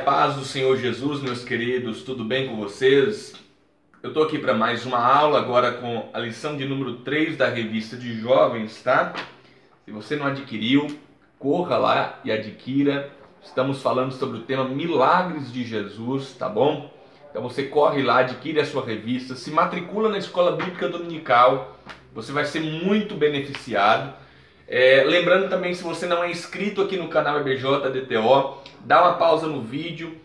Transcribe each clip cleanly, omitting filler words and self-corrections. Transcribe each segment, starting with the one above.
paz do Senhor Jesus, meus queridos, tudo bem com vocês? Eu estou aqui para mais uma aula, agora com a lição de número 3 da revista de jovens, tá? Se você não adquiriu, corra lá e adquira. Estamos falando sobre o tema Milagres de Jesus, tá bom? Então você corre lá, adquire a sua revista, se matricula na Escola Bíblica Dominical, você vai ser muito beneficiado. Lembrando também, se você não é inscrito aqui no canal EBJ DTO, dá uma pausa no vídeo,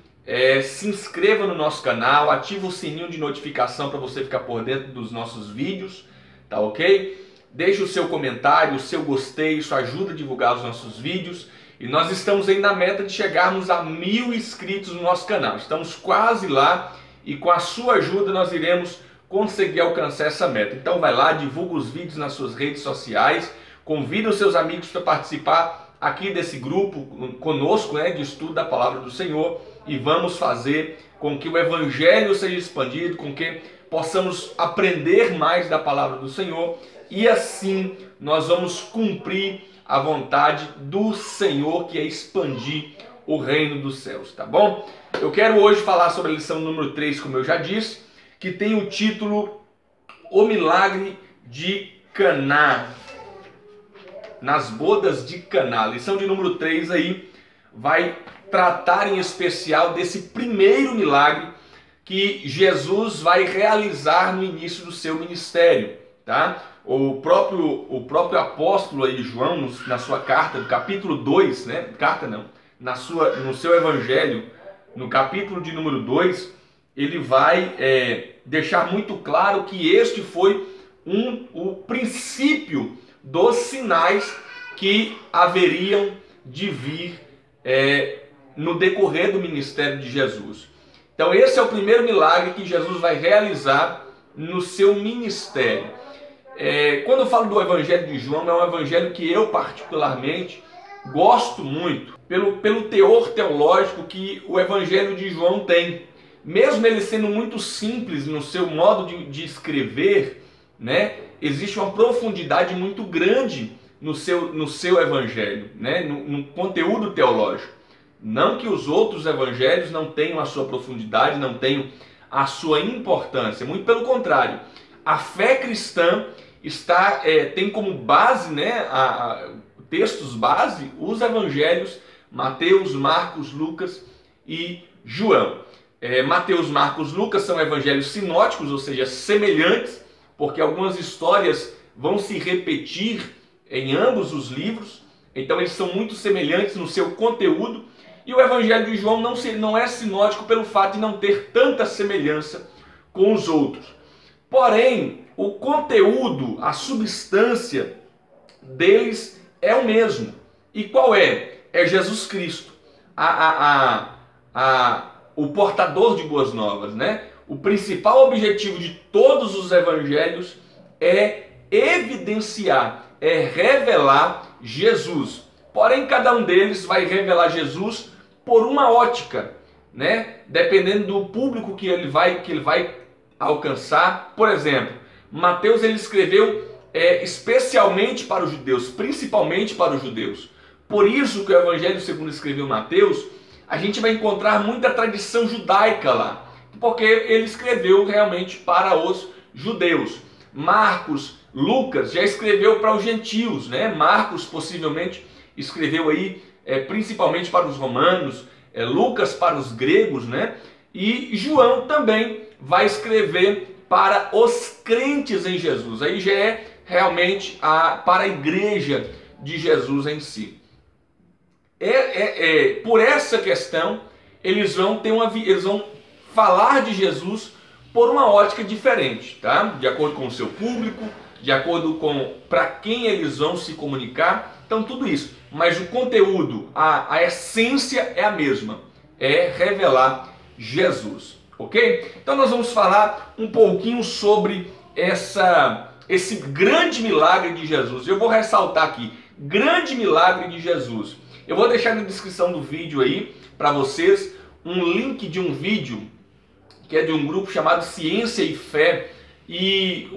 se inscreva no nosso canal, ativa o sininho de notificação para você ficar por dentro dos nossos vídeos, tá ok? Deixe o seu comentário, o seu gostei, isso ajuda a divulgar os nossos vídeos. E nós estamos aí na meta de chegarmos a 1000 inscritos no nosso canal. Estamos quase lá e com a sua ajuda nós iremos conseguir alcançar essa meta. Então vai lá, divulga os vídeos nas suas redes sociais, convida os seus amigos para participar aqui desse grupo conosco, de estudo da Palavra do Senhor, e vamos fazer com que o Evangelho seja expandido, com que possamos aprender mais da Palavra do Senhor e assim nós vamos cumprir a vontade do Senhor, que é expandir o reino dos céus, tá bom? Eu quero hoje falar sobre a lição número 3, como eu já disse, que tem o título O Milagre de Caná. Nas bodas de Caná. A lição de número 3 aí vai tratar em especial desse primeiro milagre que Jesus vai realizar no início do seu ministério, tá? O próprio apóstolo aí, João, na sua carta, no capítulo 2, no seu evangelho, no capítulo de número 2, ele vai deixar muito claro que este foi o princípio dos sinais que haveriam de vir no decorrer do ministério de Jesus. Então esse é o primeiro milagre que Jesus vai realizar no seu ministério. Quando eu falo do Evangelho de João, é um evangelho que eu particularmente gosto muito pelo teor teológico que o Evangelho de João tem. Mesmo ele sendo muito simples no seu modo de escrever, existe uma profundidade muito grande no seu evangelho, no conteúdo teológico. Não que os outros evangelhos não tenham a sua profundidade, não tenham a sua importância. Muito pelo contrário. A fé cristã tem como base, textos base, os evangelhos Mateus, Marcos, Lucas e João. Mateus, Marcos, Lucas são evangelhos sinóticos, ou seja, semelhantes, porque algumas histórias vão se repetir em ambos os livros, então eles são muito semelhantes no seu conteúdo, e o Evangelho de João não é sinótico pelo fato de não ter tanta semelhança com os outros. Porém, o conteúdo, a substância deles é o mesmo. E qual é? É Jesus Cristo, o portador de boas novas, O principal objetivo de todos os evangelhos é evidenciar, é revelar Jesus. Porém, cada um deles vai revelar Jesus por uma ótica, Dependendo do público que ele vai alcançar. Por exemplo, Mateus ele escreveu especialmente para os judeus, principalmente para os judeus. Por isso que o Evangelho segundo escreveu Mateus, a gente vai encontrar muita tradição judaica lá, porque ele escreveu realmente para os judeus. Marcos, Lucas já escreveu para os gentios, Marcos possivelmente escreveu aí principalmente para os romanos, Lucas para os gregos, E João também vai escrever para os crentes em Jesus. Aí já é realmente para a igreja de Jesus em si. Por essa questão, eles vão falar de Jesus por uma ótica diferente, tá? De acordo com o seu público, de acordo com para quem eles vão se comunicar, então tudo isso. Mas o conteúdo, a essência é a mesma, é revelar Jesus, ok? Então nós vamos falar um pouquinho sobre esse grande milagre de Jesus. Eu vou ressaltar aqui, grande milagre de Jesus. Eu vou deixar na descrição do vídeo aí para vocês um link de um vídeo que é de um grupo chamado Ciência e Fé, e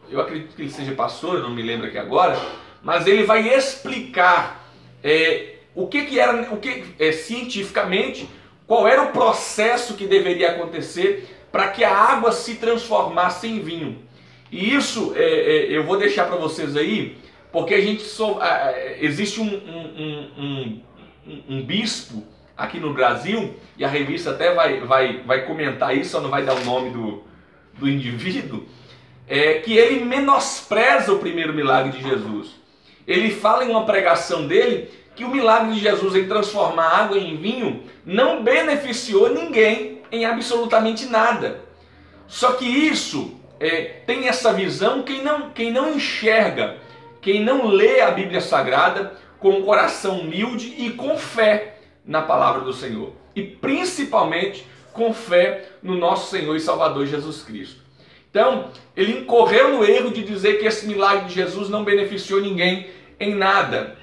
eu acredito que ele seja pastor, eu não me lembro aqui agora, mas ele vai explicar o que era, cientificamente, qual era o processo que deveria acontecer para que a água se transformasse em vinho. E isso eu vou deixar para vocês aí, porque existe um bispo aqui no Brasil, e a revista até vai comentar isso, só não vai dar o nome do indivíduo, que ele menospreza o primeiro milagre de Jesus. Ele fala em uma pregação dele que o milagre de Jesus em transformar água em vinho não beneficiou ninguém em absolutamente nada. Só que isso tem essa visão quem não enxerga, quem não lê a Bíblia Sagrada com um coração humilde e com fé na palavra do Senhor. E principalmente com fé no nosso Senhor e Salvador Jesus Cristo. Então, ele incorreu no erro de dizer que esse milagre de Jesus não beneficiou ninguém em nada.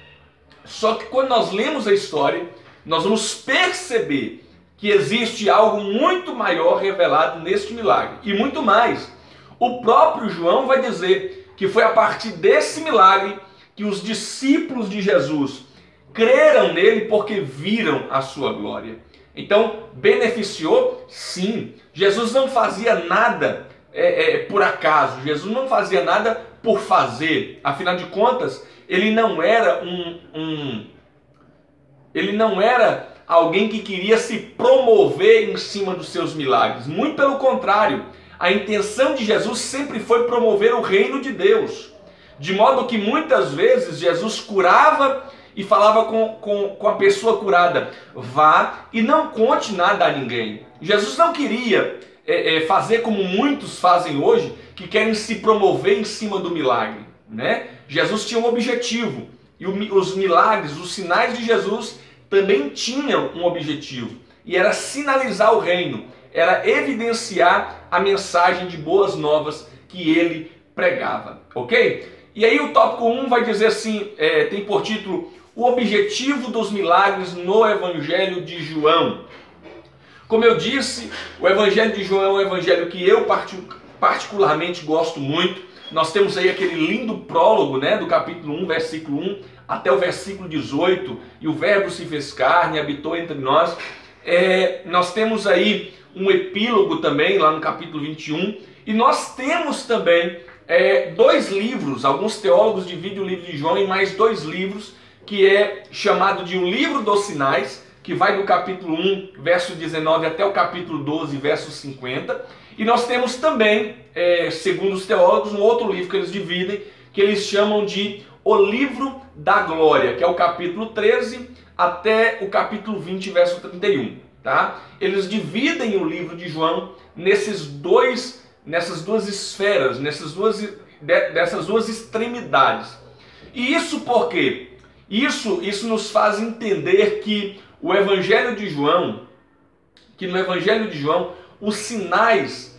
Só que quando nós lemos a história, nós vamos perceber que existe algo muito maior revelado neste milagre. E muito mais. O próprio João vai dizer que foi a partir desse milagre que os discípulos de Jesus creram nele porque viram a sua glória. Então, beneficiou? Sim. Jesus não fazia nada por acaso. Jesus não fazia nada por fazer. Afinal de contas, ele não era ele não era alguém que queria se promover em cima dos seus milagres. Muito pelo contrário. A intenção de Jesus sempre foi promover o reino de Deus. De modo que muitas vezes Jesus curava e falava com a pessoa curada: vá e não conte nada a ninguém. Jesus não queria fazer como muitos fazem hoje, que querem se promover em cima do milagre, né? Jesus tinha um objetivo, e os milagres, os sinais de Jesus também tinham um objetivo, e era sinalizar o reino, era evidenciar a mensagem de boas novas que ele pregava, ok? E aí o tópico 1 vai dizer assim, tem por título: o objetivo dos milagres no Evangelho de João. Como eu disse, o Evangelho de João é um evangelho que eu particularmente gosto muito. Nós temos aí aquele lindo prólogo, né, do capítulo 1, versículo 1 até o versículo 18, e o verbo se fez carne, habitou entre nós. Nós temos aí um epílogo também, lá no capítulo 21, e nós temos também dois livros. Alguns teólogos dividem o livro de João em mais dois livros, que é chamado de o livro dos sinais, que vai do capítulo 1, verso 19, até o capítulo 12, verso 50. E nós temos também, segundo os teólogos, um outro livro que eles dividem, que eles chamam de o livro da glória, que é o capítulo 13 até o capítulo 20, verso 31. Tá? Eles dividem o livro de João nessas duas esferas, dessas duas extremidades. E isso por quê? Isso nos faz entender que o Evangelho de João, os sinais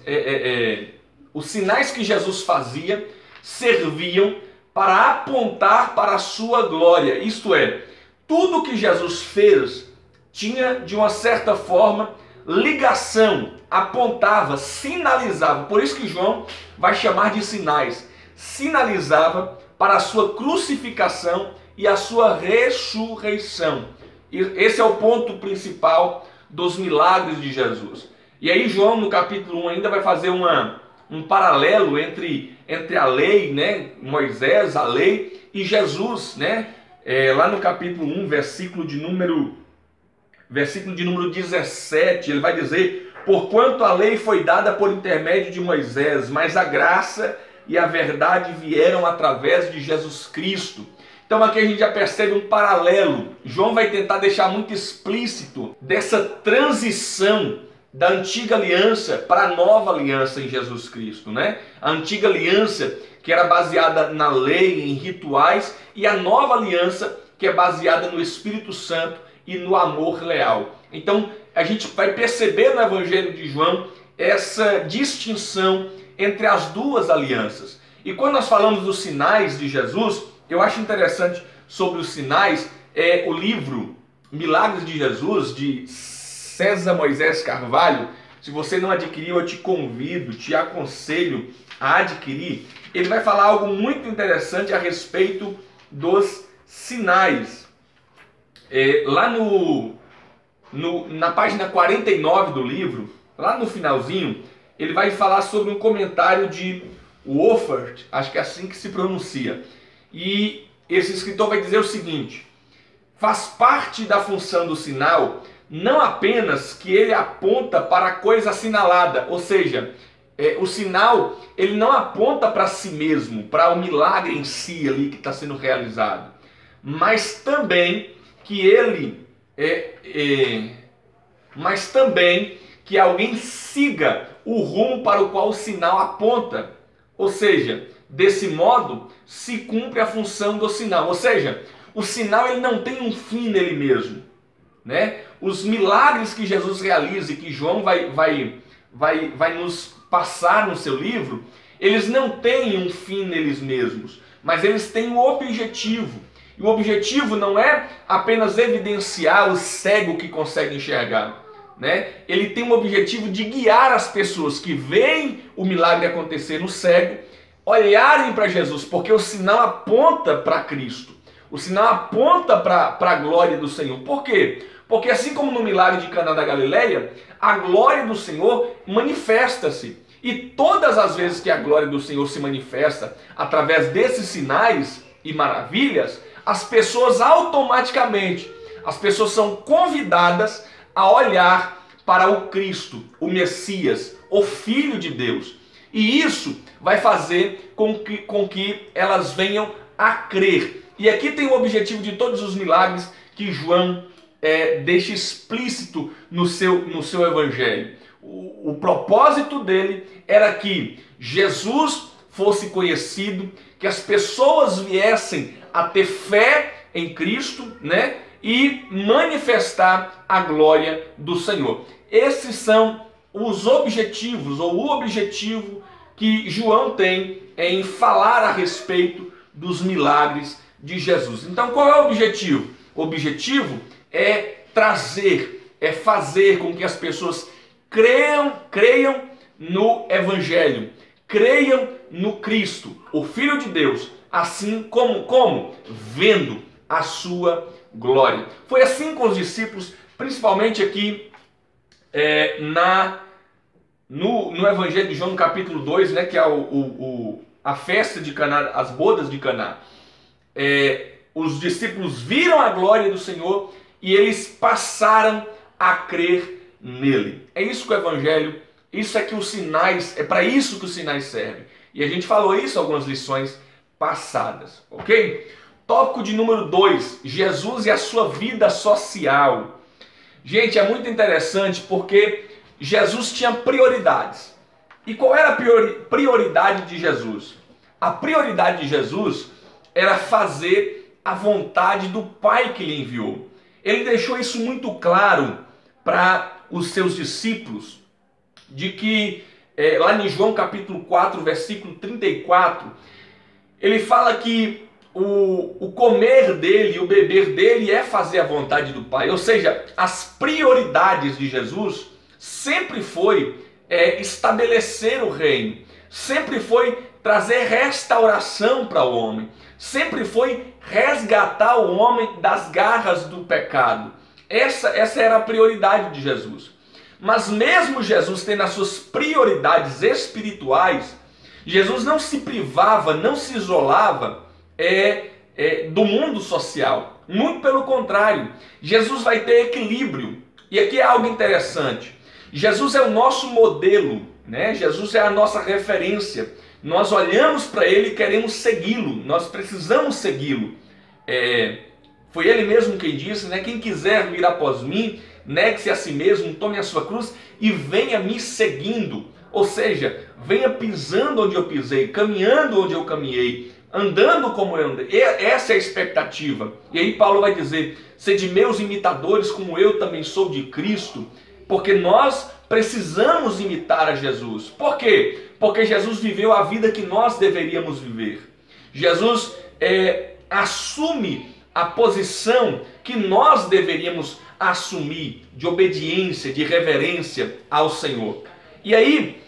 que Jesus fazia serviam para apontar para a sua glória. Isto é, tudo que Jesus fez tinha, de uma certa forma, ligação, apontava, sinalizava. Por isso que João vai chamar de sinais. Sinalizava para a sua crucificação e a sua ressurreição. Esse é o ponto principal dos milagres de Jesus. E aí João, no capítulo 1, ainda vai fazer um paralelo entre a lei, né, Moisés, a lei, e Jesus, né? Lá no capítulo 1, versículo de número 17, ele vai dizer: porquanto a lei foi dada por intermédio de Moisés, mas a graça e a verdade vieram através de Jesus Cristo. Então aqui a gente já percebe um paralelo. João vai tentar deixar muito explícito dessa transição da antiga aliança para a nova aliança em Jesus Cristo, né? A antiga aliança que era baseada na lei, em rituais, e a nova aliança que é baseada no Espírito Santo e no amor leal. Então a gente vai perceber no Evangelho de João essa distinção entre as duas alianças. E quando nós falamos dos sinais de Jesus, eu acho interessante sobre os sinais, o livro Milagres de Jesus, de César Moisés Carvalho. Se você não adquiriu, eu te convido, te aconselho a adquirir. Ele vai falar algo muito interessante a respeito dos sinais. Lá na página 49 do livro, lá no finalzinho, ele vai falar sobre um comentário de Wolfert, acho que é assim que se pronuncia. E esse escritor vai dizer o seguinte: faz parte da função do sinal não apenas que ele aponta para a coisa assinalada, ou seja, o sinal ele não aponta para si mesmo, para o milagre em si ali que está sendo realizado, mas também que que alguém siga o rumo para o qual o sinal aponta. Ou seja, desse modo se cumpre a função do sinal. Ou seja, o sinal ele não tem um fim nele mesmo, né? Os milagres que Jesus realiza e que João vai nos passar no seu livro, eles não têm um fim neles mesmos, mas eles têm um objetivo. E o objetivo não é apenas evidenciar o cego que consegue enxergar, né? Ele tem um objetivo de guiar as pessoas que veem o milagre acontecer no cego, olharem para Jesus, porque o sinal aponta para Cristo. O sinal aponta para a glória do Senhor. Por quê? Porque assim como no milagre de Caná da Galileia, a glória do Senhor manifesta-se. E todas as vezes que a glória do Senhor se manifesta através desses sinais e maravilhas, as pessoas automaticamente, as pessoas são convidadas a olhar para o Cristo, o Messias, o Filho de Deus. E isso vai fazer com que elas venham a crer. E aqui tem o objetivo de todos os milagres que João deixa explícito no seu evangelho. O propósito dele era que Jesus fosse conhecido, que as pessoas viessem a ter fé em Cristo, né? E manifestar a glória do Senhor. Esses são os objetivos, ou o objetivo que João tem em falar a respeito dos milagres de Jesus. Então, qual é o objetivo? O objetivo é trazer, é fazer com que as pessoas creiam no Evangelho, creiam no Cristo, o Filho de Deus, assim como vendo a sua glória. Foi assim com os discípulos, principalmente aqui no Evangelho de João, no capítulo 2, né, que é a festa de Caná, as bodas de Caná. Os discípulos viram a glória do Senhor e eles passaram a crer nele. É isso que o Evangelho, isso é que os sinais, é para isso que os sinais servem. E a gente falou isso em algumas lições passadas, ok? Tópico de número 2, Jesus e a sua vida social. Gente, é muito interessante porque Jesus tinha prioridades. E qual era a prioridade de Jesus? A prioridade de Jesus era fazer a vontade do Pai que lhe enviou. Ele deixou isso muito claro para os seus discípulos, de que lá em João capítulo 4, versículo 34, ele fala que o comer dele, o beber dele é fazer a vontade do Pai. Ou seja, as prioridades de Jesus sempre foi estabelecer o reino, sempre foi trazer restauração para o homem, sempre foi resgatar o homem das garras do pecado. Essa era a prioridade de Jesus. Mas mesmo Jesus tendo as suas prioridades espirituais, Jesus não se privava, não se isolava do mundo social. Muito pelo contrário, Jesus vai ter equilíbrio. E aqui é algo interessante. Jesus é o nosso modelo, né? Jesus é a nossa referência. Nós olhamos para ele e queremos segui-lo. Nós precisamos segui-lo. Foi ele mesmo quem disse, né? Quem quiser vir após mim, negue-se a si mesmo, tome a sua cruz e venha me seguindo. Ou seja, venha pisando onde eu pisei, caminhando onde eu caminhei, andando como eu andei. Essa é a expectativa. E aí Paulo vai dizer: sede meus imitadores como eu também sou de Cristo. Porque nós precisamos imitar a Jesus. Por quê? Porque Jesus viveu a vida que nós deveríamos viver. Jesus assume a posição que nós deveríamos assumir de obediência, de reverência ao Senhor. E aí,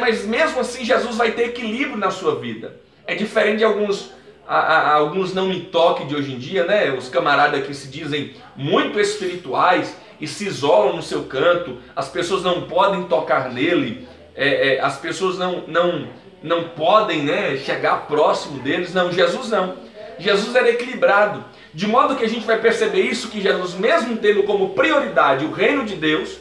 mas mesmo assim Jesus vai ter equilíbrio na sua vida. É diferente de alguns não me toque de hoje em dia, né? Os camaradas que se dizem muito espirituais e se isolam no seu canto, as pessoas não podem tocar nele, as pessoas não podem, né, chegar próximo deles. Não, Jesus não. Jesus era equilibrado, de modo que a gente vai perceber isso, que Jesus, mesmo tendo como prioridade o reino de Deus,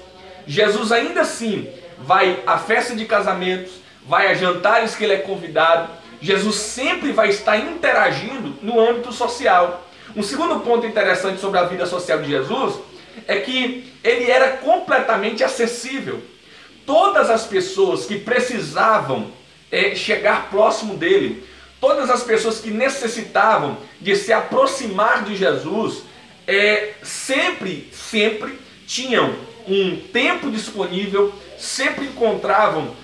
Jesus ainda assim vai à festa de casamentos, vai a jantares que ele é convidado. Jesus sempre vai estar interagindo no âmbito social. Um segundo ponto interessante sobre a vida social de Jesus é que ele era completamente acessível. Todas as pessoas que precisavam chegar próximo dele, todas as pessoas que necessitavam de se aproximar de Jesus, sempre tinham um tempo disponível, sempre encontravam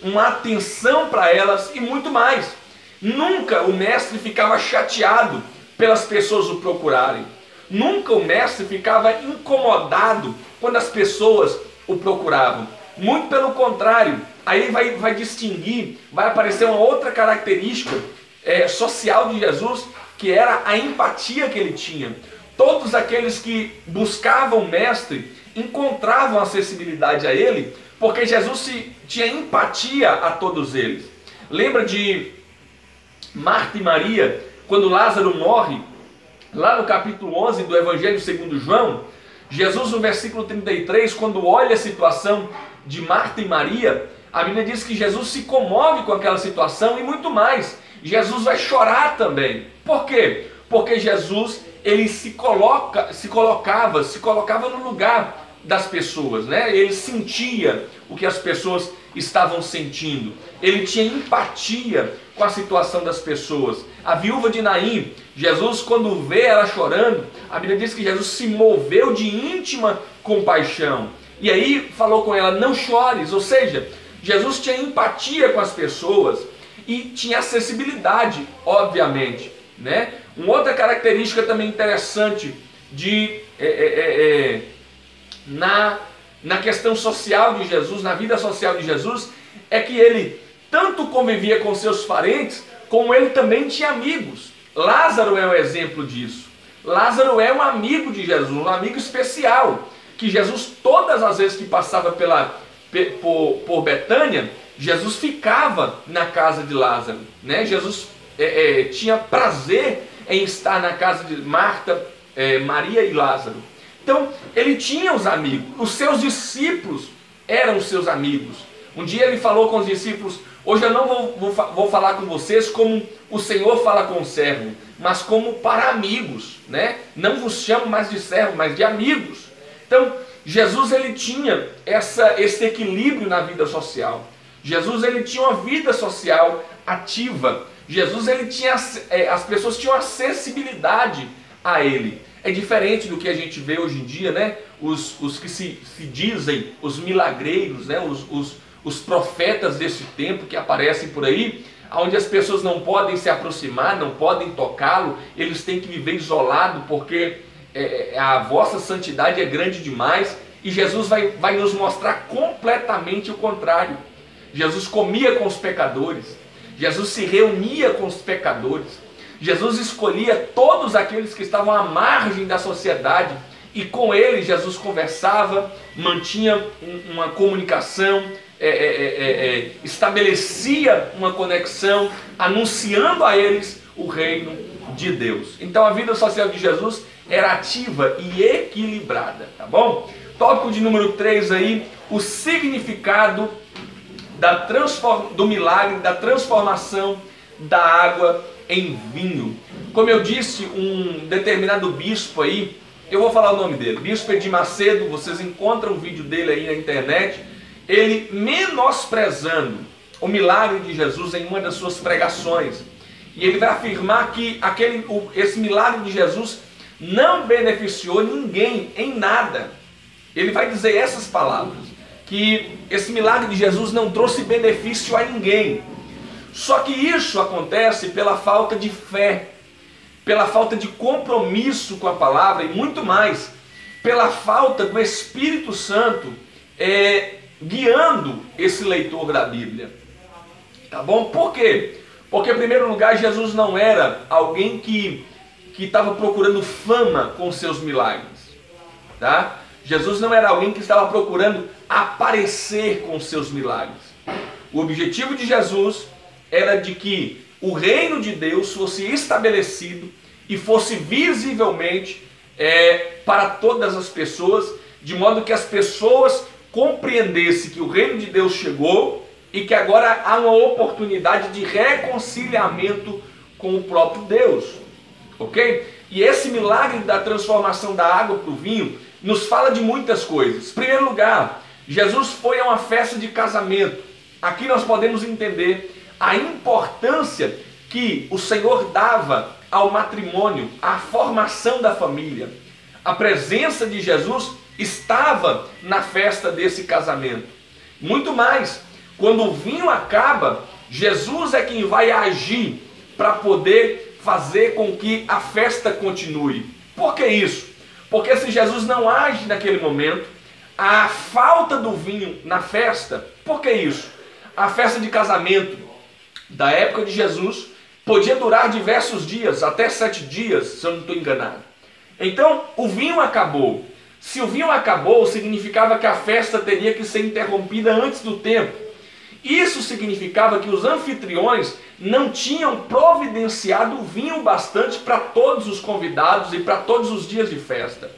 uma atenção para elas e muito mais. Nunca o mestre ficava chateado pelas pessoas o procurarem. Nunca o mestre ficava incomodado quando as pessoas o procuravam. Muito pelo contrário, aí vai distinguir, vai aparecer uma outra característica social de Jesus, que era a empatia que ele tinha. Todos aqueles que buscavam o mestre encontravam acessibilidade a ele, porque Jesus tinha empatia a todos eles. Lembra de Marta e Maria, quando Lázaro morre, lá no capítulo 11 do Evangelho segundo João? Jesus, no versículo 33, quando olha a situação de Marta e Maria, a Bíblia diz que Jesus se comove com aquela situação e muito mais. Jesus vai chorar também. Por quê? Porque Jesus, ele se colocava no lugar das pessoas, né? Ele sentia o que as pessoas estavam sentindo. Ele tinha empatia com a situação das pessoas. A viúva de Naim, Jesus, quando vê ela chorando, a Bíblia diz que Jesus se moveu de íntima compaixão. E aí falou com ela: não chores. Ou seja, Jesus tinha empatia com as pessoas e tinha acessibilidade, obviamente, né? Uma outra característica também interessante na questão social de Jesus, na vida social de Jesus, é que ele tanto convivia com seus parentes, como ele também tinha amigos. Lázaro é um exemplo disso. Lázaro é um amigo de Jesus, um amigo especial, que Jesus, todas as vezes que passava por Betânia, Jesus ficava na casa de Lázaro, né? Jesus tinha prazer em estar na casa de Marta, Maria e Lázaro. Então, ele tinha os amigos, os seus discípulos eram os seus amigos. Um dia ele falou com os discípulos: hoje eu não vou falar com vocês como o Senhor fala com o servo, mas como para amigos, né? Não vos chamo mais de servo, mas de amigos. Então, Jesus, ele tinha esse equilíbrio na vida social. Jesus, ele tinha uma vida social ativa. Jesus, ele tinha, as pessoas tinham acessibilidade a ele. É diferente do que a gente vê hoje em dia, né? Os que se dizem os milagreiros, né? Os profetas desse tempo que aparecem por aí, onde as pessoas não podem se aproximar, não podem tocá-lo, eles têm que viver isolado porque a vossa santidade é grande demais. E Jesus vai nos mostrar completamente o contrário. Jesus comia com os pecadores, Jesus se reunia com os pecadores, Jesus escolhia todos aqueles que estavam à margem da sociedade e com eles Jesus conversava, mantinha uma comunicação, estabelecia uma conexão, anunciando a eles o reino de Deus. Então a vida social de Jesus era ativa e equilibrada, tá bom? Tópico de número 3 aí, o significado do milagre, da transformação da água em vinho. Como eu disse, um determinado bispo aí, eu vou falar o nome dele, Bispo Edir Macedo, vocês encontram o vídeo dele aí na internet, ele menosprezando o milagre de Jesus em uma das suas pregações. E ele vai afirmar que esse milagre de Jesus não beneficiou ninguém em nada. Ele vai dizer essas palavras, que esse milagre de Jesus não trouxe benefício a ninguém. Só que isso acontece pela falta de fé, pela falta de compromisso com a palavra e muito mais, pela falta do Espírito Santo guiando esse leitor da Bíblia. Tá bom? Por quê? Porque, em primeiro lugar, Jesus não era alguém que estava procurando fama com seus milagres, tá? Jesus não era alguém que estava procurando aparecer com seus milagres. O objetivo de Jesus era de que o reino de Deus fosse estabelecido e fosse visivelmente para todas as pessoas, de modo que as pessoas compreendessem que o reino de Deus chegou e que agora há uma oportunidade de reconciliamento com o próprio Deus, ok? E esse milagre da transformação da água para o vinho nos fala de muitas coisas. Em primeiro lugar, Jesus foi a uma festa de casamento. Aqui nós podemos entender a importância que o Senhor dava ao matrimônio, à formação da família. A presença de Jesus estava na festa desse casamento. Muito mais, quando o vinho acaba, Jesus é quem vai agir para poder fazer com que a festa continue. Por que isso? Porque se Jesus não age naquele momento, a falta do vinho na festa, por que isso? A festa de casamento da época de Jesus podia durar diversos dias, até 7 dias, se eu não estou enganado. Então, o vinho acabou. Se o vinho acabou, significava que a festa teria que ser interrompida antes do tempo. Isso significava que os anfitriões não tinham providenciado vinho bastante para todos os convidados e para todos os dias de festa.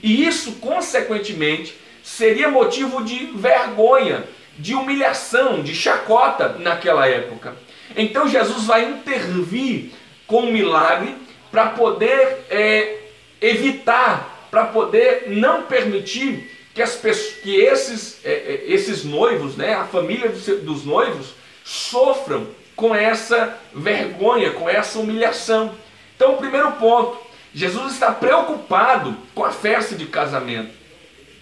E isso, consequentemente, seria motivo de vergonha, de humilhação, de chacota naquela época. Então Jesus vai intervir com um milagre para poder evitar, para poder não permitir que esses noivos, né, a família dos noivos, sofram com essa vergonha, com essa humilhação. Então, o primeiro ponto, Jesus está preocupado com a festa de casamento,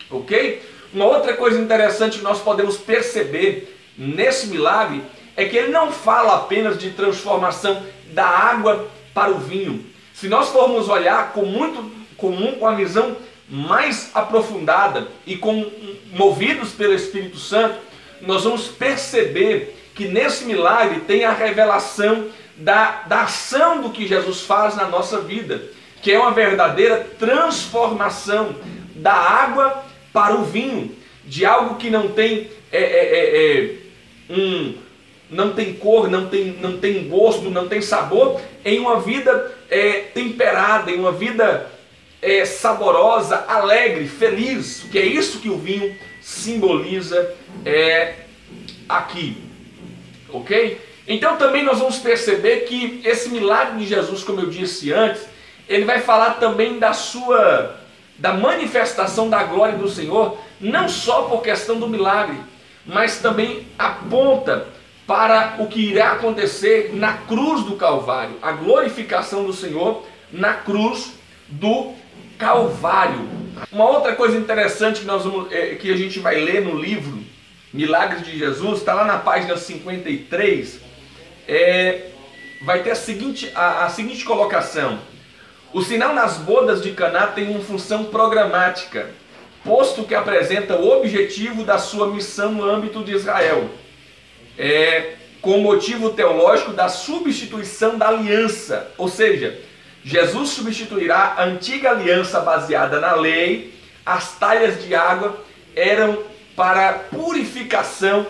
ok? Uma outra coisa interessante que nós podemos perceber nesse milagre é que ele não fala apenas de transformação da água para o vinho. Se nós formos olhar com a visão mais aprofundada e movidos pelo Espírito Santo, nós vamos perceber que nesse milagre tem a revelação da ação do que Jesus faz na nossa vida, que é uma verdadeira transformação da água para o vinho, de algo que não tem não tem cor, não tem gosto, não tem sabor, em uma vida temperada, em uma vida saborosa, alegre, feliz, que é isso que o vinho simboliza aqui, ok? Então também nós vamos perceber que esse milagre de Jesus, como eu disse antes, ele vai falar também da manifestação da glória do Senhor, não só por questão do milagre, mas também aponta para o que irá acontecer na cruz do Calvário, a glorificação do Senhor na cruz do Calvário. Uma outra coisa interessante que a gente vai ler no livro Milagres de Jesus, está lá na página 53, vai ter a seguinte colocação: o sinal nas bodas de Caná tem uma função programática, posto que apresenta o objetivo da sua missão no âmbito de Israel, com o motivo teológico da substituição da aliança, ou seja, Jesus substituirá a antiga aliança baseada na lei. As talhas de água eram para purificação,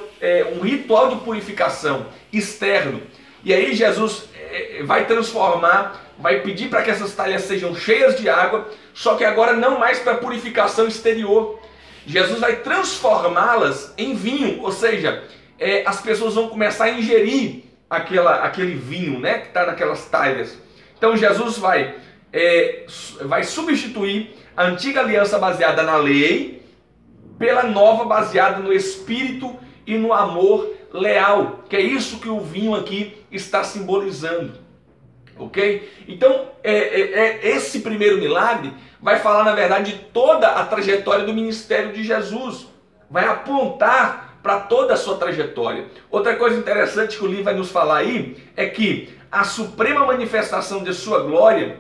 um ritual de purificação externo. E aí Jesus vai transformar, vai pedir para que essas talhas sejam cheias de água, só que agora não mais para purificação exterior. Jesus vai transformá-las em vinho, ou seja, as pessoas vão começar a ingerir aquele vinho, né, que está naquelas talhas. Então Jesus vai substituir a antiga aliança baseada na lei pela nova baseada no Espírito e no amor leal, que é isso que o vinho aqui está simbolizando, ok? Então esse primeiro milagre vai falar, na verdade, de toda a trajetória do ministério de Jesus, vai apontar para toda a sua trajetória. Outra coisa interessante que o livro vai nos falar aí é que a suprema manifestação de sua glória,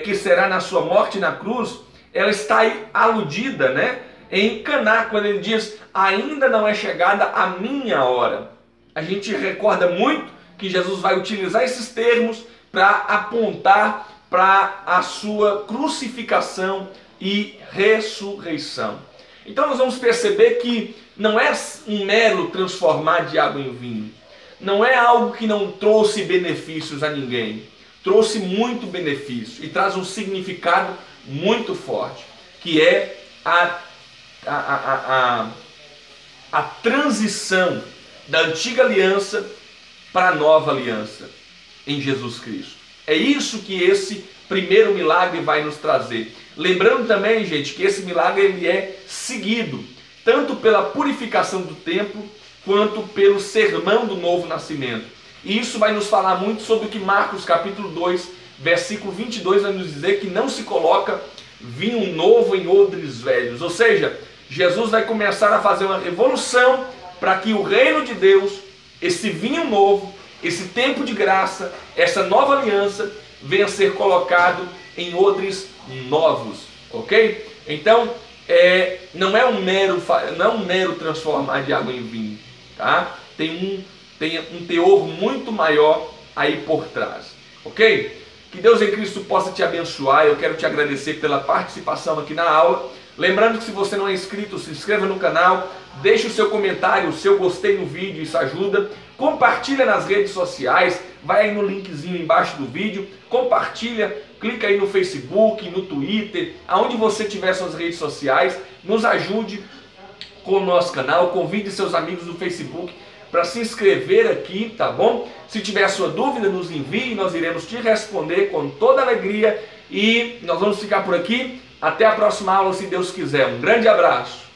que será na sua morte na cruz, ela está aí aludida, né, em Caná, quando ele diz: ainda não é chegada a minha hora. A gente recorda muito que Jesus vai utilizar esses termos para apontar para a sua crucificação e ressurreição. Então nós vamos perceber que não é um mero transformar de água em vinho. Não é algo que não trouxe benefícios a ninguém. Trouxe muito benefício e traz um significado muito forte, que é a transição da antiga aliança para a nova aliança em Jesus Cristo. É isso que esse primeiro milagre vai nos trazer. Lembrando também, gente, que esse milagre ele é seguido tanto pela purificação do templo quanto pelo sermão do novo nascimento. E isso vai nos falar muito sobre o que Marcos capítulo 2, versículo 22 vai nos dizer, que não se coloca vinho novo em odres velhos. Ou seja, Jesus vai começar a fazer uma revolução para que o reino de Deus, esse vinho novo, esse tempo de graça, essa nova aliança, venha a ser colocado em odres novos, ok? Então, não é um mero transformar de água em vinho, tá? Tem um teor muito maior aí por trás, ok? Que Deus em Cristo possa te abençoar. Eu quero te agradecer pela participação aqui na aula. Lembrando que se você não é inscrito, se inscreva no canal, deixe o seu comentário, o seu gostei no vídeo, isso ajuda. Compartilha nas redes sociais, vai aí no linkzinho embaixo do vídeo, compartilha, clica aí no Facebook, no Twitter, aonde você tiver suas redes sociais, nos ajude com o nosso canal, convide seus amigos do Facebook para se inscrever aqui, tá bom? Se tiver a sua dúvida, nos envie, nós iremos te responder com toda alegria e nós vamos ficar por aqui. Até a próxima aula, se Deus quiser. Um grande abraço.